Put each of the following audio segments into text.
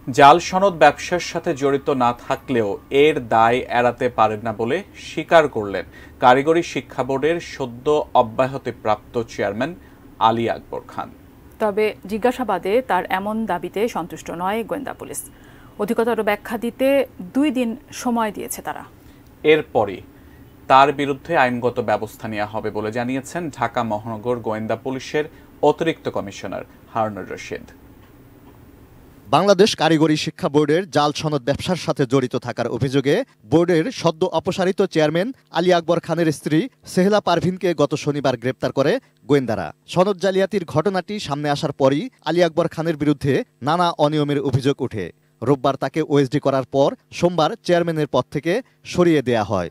জাল সনদ ব্যবসার সাথে জড়িত না থাকলেও এর দায় এড়াতে পারেন না বলে স্বীকার করলেন কারিগরি শিক্ষা বোর্ডের সদ্য অব্যাহতিপ্রাপ্ত চেয়ারম্যান আলী আকবর খান। তবে জিজ্ঞাসাবাদে তার এমন দাবিতে সন্তুষ্ট নয় গোয়েন্দা পুলিশ। অধিকতর ব্যাখ্যা দিতে 2 দিন সময় দিয়েছে তারা। এরপরই তার বিরুদ্ধে আইনগত ব্যবস্থা নেওয়া হবে বলে জানিয়েছেন ঢাকা মহানগর গোয়েন্দা পুলিশের অতিরিক্ত কমিশনার হারুনুর রশিদ। বাংলাদেশ কারিগরি শিক্ষা বোর্ডের জাল সনদ ব্যবসার সাথে জড়িত থাকার অভিযোগে বোর্ডের সদ্য অপসারিত চেয়ারম্যান আলী আকবর খানের স্ত্রী সেহেলা পারভিনকে গত শনিবার গ্রেপ্তার করে গোয়েন্দারা। সনদ জালিয়াতির ঘটনাটি সামনে আসার পরই আলী আকবর খানের বিরুদ্ধে নানা অনিয়মের অভিযোগ ওঠে। রোববার তাকে ওএসডি করার পর সোমবার চেয়ারম্যানের পদ থেকে সরিয়ে দেয়া হয়।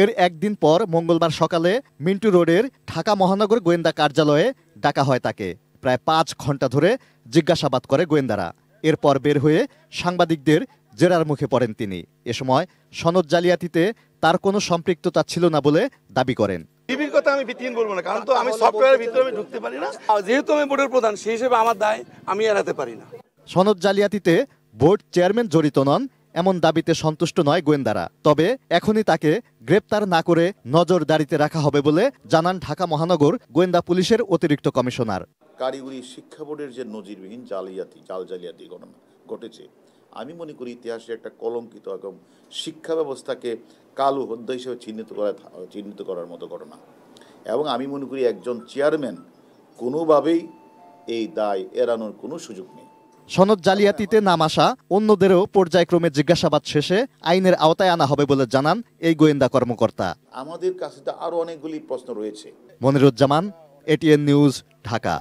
এর একদিন পর মঙ্গলবার সকালে মিন্টু রোডের ঢাকা মহানগর গোয়েন্দা কার্যালয়ে ডাকা হয় তাকে। প্রায় 5 ঘন্টা ধরে জিজ্ঞাসাবাদ করে গোয়েন্দারা। এরপর বের হয়ে সাংবাদিকদের জেরার মুখে পড়েন তিনি। এ সময় সনদ জালিয়াতিতে তার কোনো সম্পৃক্ততা ছিল না বলে দাবি করেন। টিভির কথা আমি ভিত্তিহীন বলবো না, কারণ তো আমি সফটওয়্যারের ভিতরে আমি ঢুকতে পারি না। যেহেতু আমি বোর্ডের প্রধান, সেই হিসেবে আমার দায় আমি এড়াতে পারি না। সনদ জালিয়াতিতে বোর্ড চেয়ারম্যান জড়িত নন এমন দাবিতে সন্তুষ্ট নয় গোয়েন্দারা। তবে এখনই তাকে গ্রেপ্তার না করে নজরদারিতে রাখা হবে বলে জানান ঢাকা মহানগর গোয়েন্দা পুলিশের অতিরিক্ত কমিশনার। কারিগরি শিক্ষা বোর্ডের যে নজিরবিহীন জাল জালিয়াতি ঘটনা ঘটেছে, আমি মনে করি ইতিহাসে একটা কলঙ্কিত এবং শিক্ষা ব্যবস্থাকে কালো হত্যা হিসেবে চিহ্নিত করার মতো ঘটনা। এবং আমি মনে করি একজন চেয়ারম্যান কোনোভাবেই এই দায় এড়ানোর কোনো সুযোগ নেই। সনদ জালিয়াতিতে নাম আসা অন্যদেরও পর্যায়ক্রমে জিজ্ঞাসাবাদ শেষে আইনের আওতায় আনা হবে বলে জানান এই গোয়েন্দা কর্মকর্তা। আমাদের কাছে তো আরো অনেকগুলি প্রশ্ন রয়েছে। Moniruzzaman, ATN news, Dhaka.